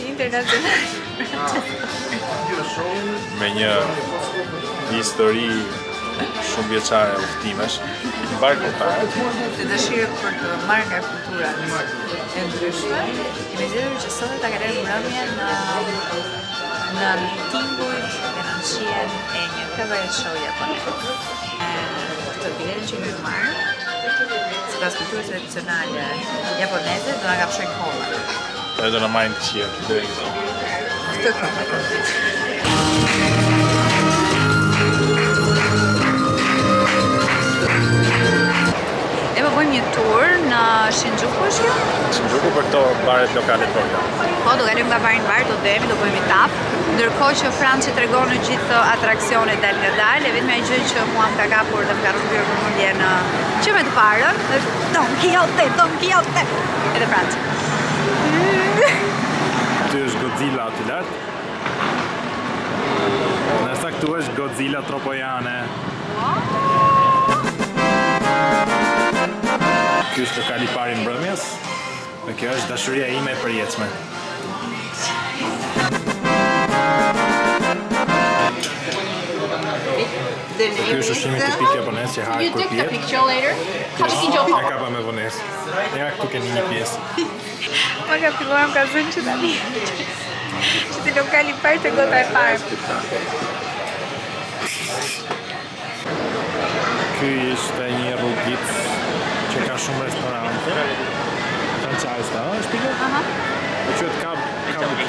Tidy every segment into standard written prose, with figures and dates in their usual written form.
internacional. Me një histori shumë vjeçare udhëtimesh, barkotare. Të dëshirë për të marrë nga kulturat e ndryshme, kemi zgjedhur që sot ta kalojmë mbrëmjen në mitingujt dhe në shihen e një cabaret show japonez. Këtë biletin që kemi marrë, sipas kulturës tradicionale japoneze, do na kapshojnë kolla. Edhe do na marrin të qiell deri në Këtë kohë. Ne po bëjmë një tur në Shinjuku, është kjo? Shinjuku për këto baret lokale të vogla. Po, do kalim nga bar në bar, do demi, do bëjmë etap. Ndërkohë që Franci tregon në gjithë atraksionet dal nga dal, e vetmja gjë që mua më ka kapur dhe më ka rrugyer vëmendje në që me të parën, është Don Quixote. Edhe Franci. Ty është Godzilla aty lart. Nësa këtu është Godzilla Tropojane. Ky është lokali i parë i mbrëmjes. Dhe kjo është dashuria ime e përjetshme. Ky është ushqimi tipik japonez që hahet kur pihet. E kapa me vonesë. Ja këtu keni një pjesë. Ma ka filluar më ka zënë që tani. Që të lokali parë të gota e parë. Ky ishte një rrugit që ka shumë restorante. Franchise, da? Është pikë? Aha. E quhet Kabuki.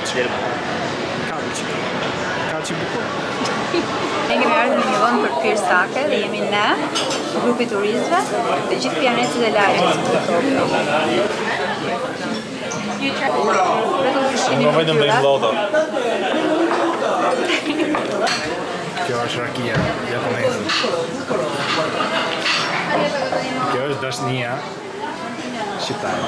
Kachibuko. Ne kemi ardhur në një vend për pirë sake dhe jemi ne, grupi turistëve, të gjithë pianetët e lagjes. Më vetëm bëjmë llota. Kjo është rakia japoneze. Kjo është dashnia shqiptare.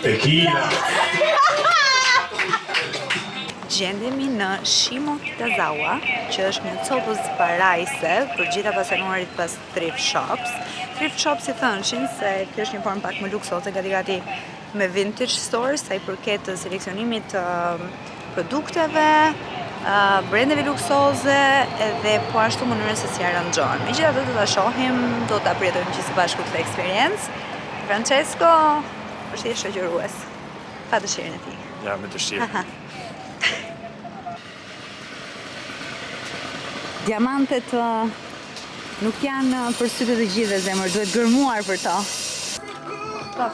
Tequila. Gjendemi në Shimo Kitazawa, që është një copës parajse për gjitha pasanuarit pas thrift shops. Thrift shops i thënshin se kjo është një formë pak më luksoze, gati me vintage stores, sa i përket të seleksionimit të produkteve, brendeve luksoze edhe po ashtu mënyrës se si aranxhohen. Megjithatë do ta shohim, do ta përjetojmë gjithë së bashku këtë eksperiencë. Francesco është i shoqërues. Pa dëshirën e tij. Ja, me dëshirë. Diamantet nuk janë për sytë të gjithëve, zemër, duhet gërmuar për to. Po.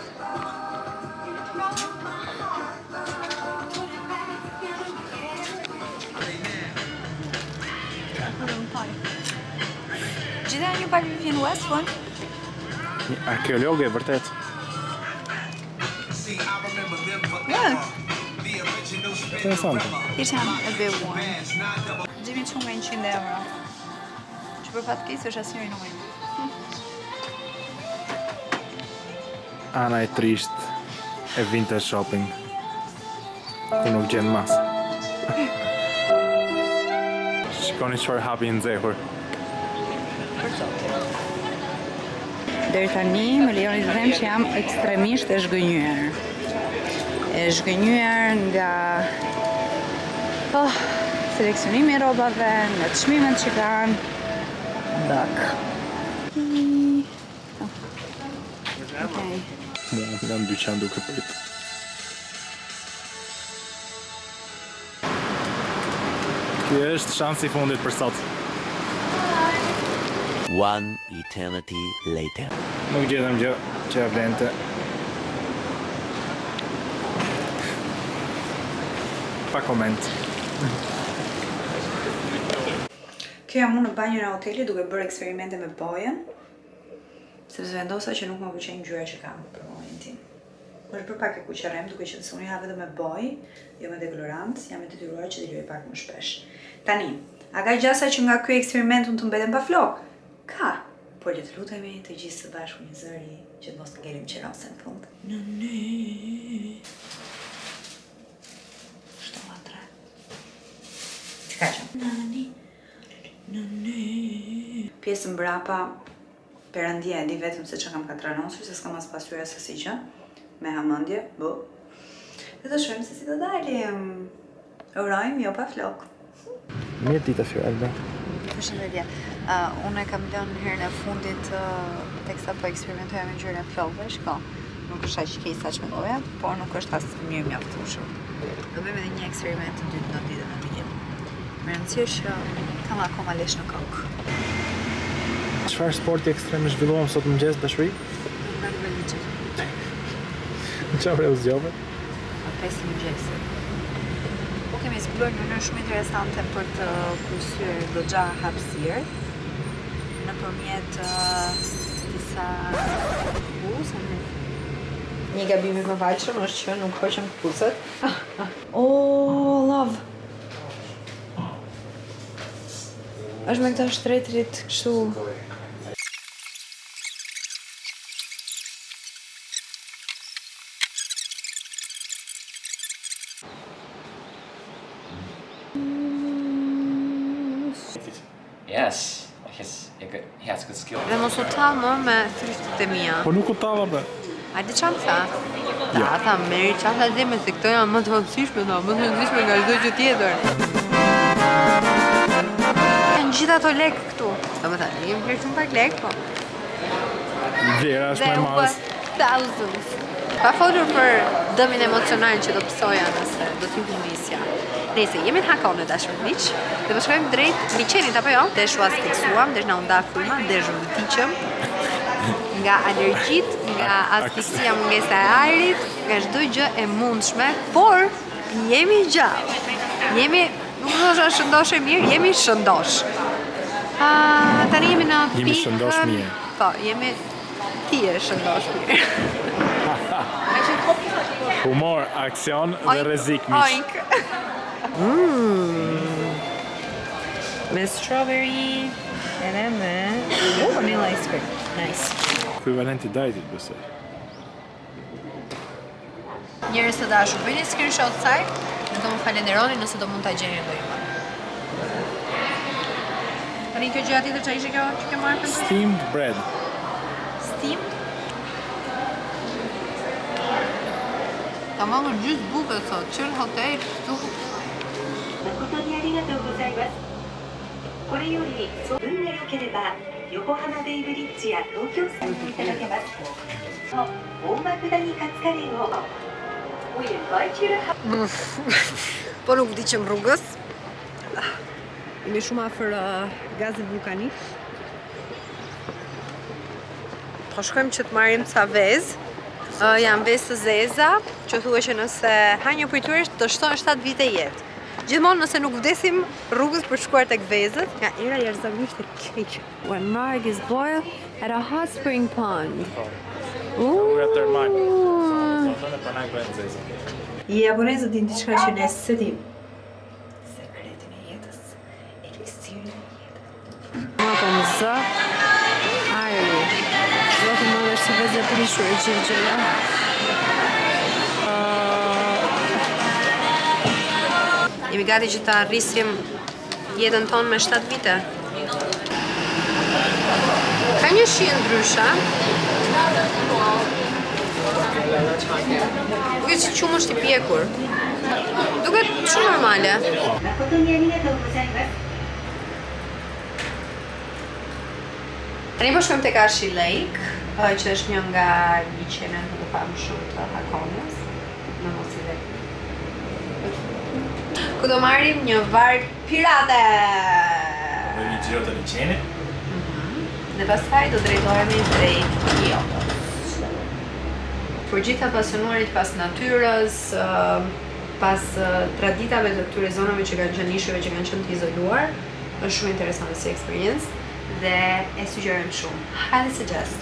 Gjitha një pak Vivienne Westwood? Një arkeologe e vërtet. Interesante. Thjesht janë e behuar. Gjemi që nga 100 euro. Që për fatkeqësi është asnjëri nuk e di. Ana e trisht e vintage shopping. Ku nuk gjen mas. Shikoni çfarë hapi në nxehur. Deri tani më lejoni të them që jam ekstremisht e zhgënjur. E zhgënjur nga seleksionimi i rrobave, nga çmimet që kanë. Dak. Okej. Nga në dyqan duke prit. Ky është shansi i fundit për sot. One eternity later. Nuk gjetëm gjë që ja vlente. Pa koment. Kjo jam unë në banjën e hotelit duke bërë eksperimente me bojën, sepse vendosa që nuk më pëlqen ngjyra që kam për momentin. Është për pak e kuqërrem, duke qenë se unë ha vetëm me bojë, jo me dekolorant, jam e detyruar që t'i luaj pak më shpesh. Tani, a ka gjasa që nga ky eksperiment unë të mbetem pa flok? Ka, por le të lutemi të gjithë së bashku një zëri që të mos të ngelim qerosen në fund. Shtolla 3. Të kaqëm. Pjesë mbrapa Perëndia e di vetëm se që kam katranosur, se s'kam as pasur as asnjë gjë. Me hamendje, bo. Dhe të shohim se si do dalim. Urojmë jo pa flok. Mirë dita Fiorella. Përshëndetje. Unë e kam lënë herën e fundit teksa po eksperimentoja me ngjyrën e flokëve, shko. Nuk është aq keq sa ç'mendoja, por nuk është as mirë mjaftueshëm. Do bëjmë edhe një eksperiment të dytë në ditën e vijim. Me rëndësi është që kam akoma lesh në kokë. Çfarë sporti ekstrem zhvilluam sot mëngjes dashuri? Nga të veliqet. Çfarë u zgjove? 5 mëngjesit. Po kemi zbuluar një mënyrë shumë interesante për të kursyer goxha hapësirë nëpërmjet disa kputucave. Një gabim i mëparshëm është që nuk hoqëm kputucat. Oh, love. Është me këta shtretrit kështu. Yes, he has good skill. Dhe mos u ta më me thriftet e mia. Po nuk u talla be. A di çfarë tha? Ja, tha Meri, çfarë tha dhe me se këto janë më të rëndësishme, më të rëndësishme nga çdo gjë tjetër. Janë gjithë ato lekë këtu. Domethënë, jemi blerë shumë pak lekë, po. Vlera është më e madhe. Thousands. Pa folur për dëmin emocional që do pësoja nëse do t'ju humbisja. Nëse jemi në Hakone dashur miq, dhe po shkojmë drejt liçenit apo jo? Desh u asteksuam, desh na u nda fryma, desh u vdiqëm. Nga alergjit, nga asfiksia mungesa e ajrit, nga çdo gjë e mundshme, por jemi gjallë. Jemi, nuk do të shëndosh e mirë, jemi shëndosh. Tani jemi në pikën. Jemi shëndosh mirë. Po, jemi ti e shëndosh mirë. Humor, aksion dhe rrezik miq. Oink. Me strawberry edhe me vanilla ice cream. Nice. Ekuivalenti dajtit besoj. Njerëz të dashur, bëni screenshot saj, dhe do më falenderoni nëse do mund ta gjeni ndonjë. Tani kjo gjëja tjetër çfarë ishte kjo që ke marrë për të? Steamed bread. Steamed? Ka marrë gjysë buke sot, që në hotel këtu. 誠にありがとうございます。これより運が良ければ横浜ベイブリッジや東京散歩いただけます。大涌谷カツカレーを We invite you to have. Po nuk vdiqëm rrugës. Jemi shumë afër gazit vulkanik. Po shkojmë që të marrim ca vezë. Janë vezë të zeza, që thuhet që nëse ha një prej tyre të shton 7 vite jetë. Gjithmonë nëse nuk vdesim rrugës për shkuar tek vezët, nga era jashtëzakonisht e keq. When Marg is boiled at a hot spring pond. Japonezët din diçka që ne s'e dim. Sekretin e jetës, eliksirin e jetës. Ma po më zë, ajri. Zotë më dhe si vezë e prishur e gjëja. Jemi gati që ta rrisim jetën tonë me 7 vite. Ka një shije ndryshe. Duket si qumë është i pjekur. Duket shumë normale. 誠にありがとうございます。 Tani po shkojmë tek Arshi Lake, që është një nga liçenet më të famshëm të Hakonës, në mos i dhe. Ku do marrim një varg pirate! Në një gjiro të liçenit. Dhe pastaj do drejtohemi drejt Kyotos. Për gjithë apasionuarit pas natyrës, pas traditave të këtyre zonave që kanë qenë nisheve që kanë qenë të izoluar, është shumë interesante si eksperiencë dhe e sugjerojmë shumë. Highly suggest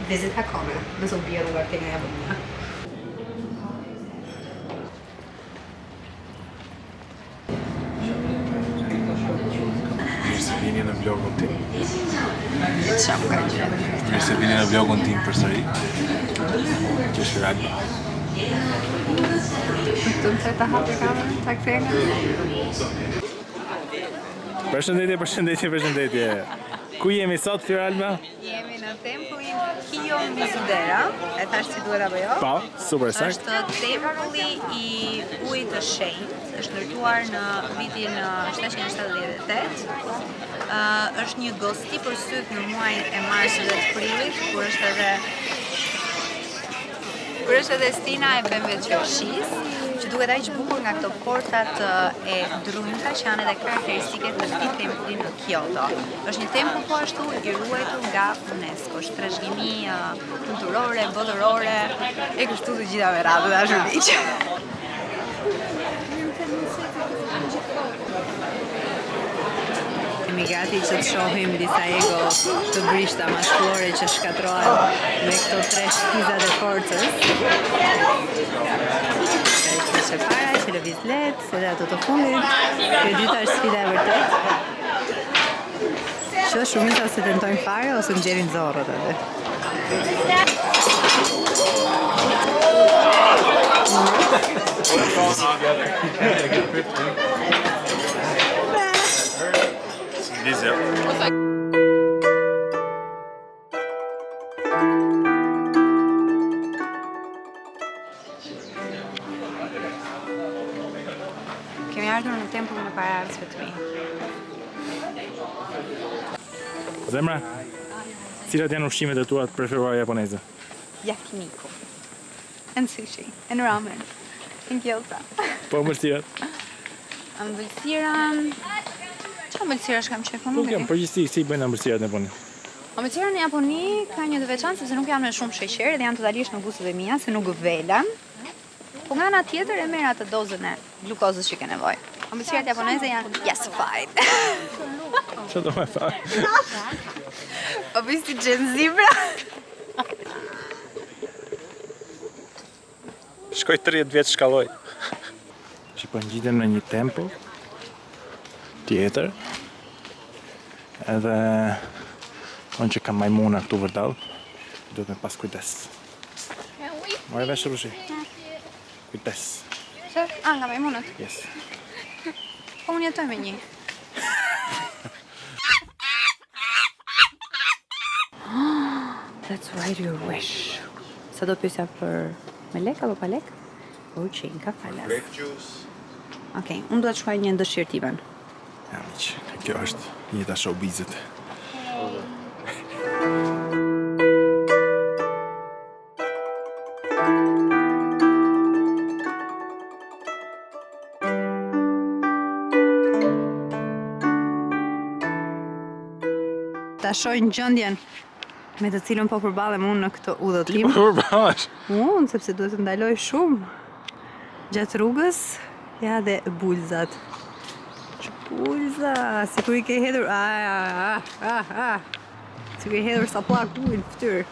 visit Hakone, nëse u bie rruga këtej nga Japonia. Mirë se vini në vlogun tim. Çfarë më ka qenë? Mirë se vini në vlogun tim përsëri. Që është Ragbi. Të më të hapë kamerën, ta kthej nga. Përshëndetje. Ku jemi sot, Fiorella? Jemi në në tempullin Kiyo Mizudera, e thash si duhet apo jo? Po, super sakt. Është tempulli i ujit të shenjtë, është ndërtuar në vitin 778. Është një gosti për syt në muajin e marsit dhe të prillit, kur është edhe stina e pemëve të qershis, që duket aq bukur nga këto portat e drunta që janë edhe karakteristike të këtij tempulli në Kyoto. Është një tempull po ashtu i ruajtur nga UNESCO, është trashëgimi kulturore, botërore, e kështu të gjitha me radhë dashuriq. Jemi gati që të shohim disa ego të brishta mashkullore që shkatrohen me këto 3 shkizat e forcës. Që para, që lëviz letë, edhe ato të fundit. Kjo dyta është sfida e vërtet. Që shumica se tentojnë fare ose në gjerin zorët edhe. Kemi ardhur në tempullin e paraardhësve të mi. Zemra, cilat janë ushqimet e tua të preferuara japoneze? Yakiniku. And sushi. And ramen. And gyoza. Po ëmbëlsirat? Ëmbëlsira... Çfarë ëmbëlsirash kam qef? Nuk jam përgjithësi si bëjnë ëmbëlsirat në Japoni. Ëmbëlsira në Japoni ka një të veçantë sepse nuk janë me shumë sheqer dhe janë totalisht në gustet e mia, se nuk velen. Po nga ana tjetër e merr atë dozën e glukozës që ke nevojë. Ëmbëlsirat japoneze janë gasified. Çfarë do më thaj? Po bëj si Gen Z pra. Shkoj 30 vjet shkalloj. Që po ngjitem në një tempull tjetër. Edhe unë që kam majmuna këtu vërdall, duhet me pas kujdes. Morë vesh Rushi. Kujdes. Çfarë? Nga majmunët. Yes. Po unë jetoj me një. That's right, your wish. Sa do pyesja për me lek apo pa lek? Ka falas. Grape juice. Okej, unë do të shkruaj një dëshirë timen. Ja, miq, kjo është jeta showbizit. Ta shojnë gjendjen me të cilën po përballem unë në këtë udhëtim. Përbash. Unë, sepse duhet të ndaloj shumë gjatë rrugës, ja dhe bulzat. Bulza, sikur i ke hedhur, sikur i hedhur sa plak ujë në fytyrë.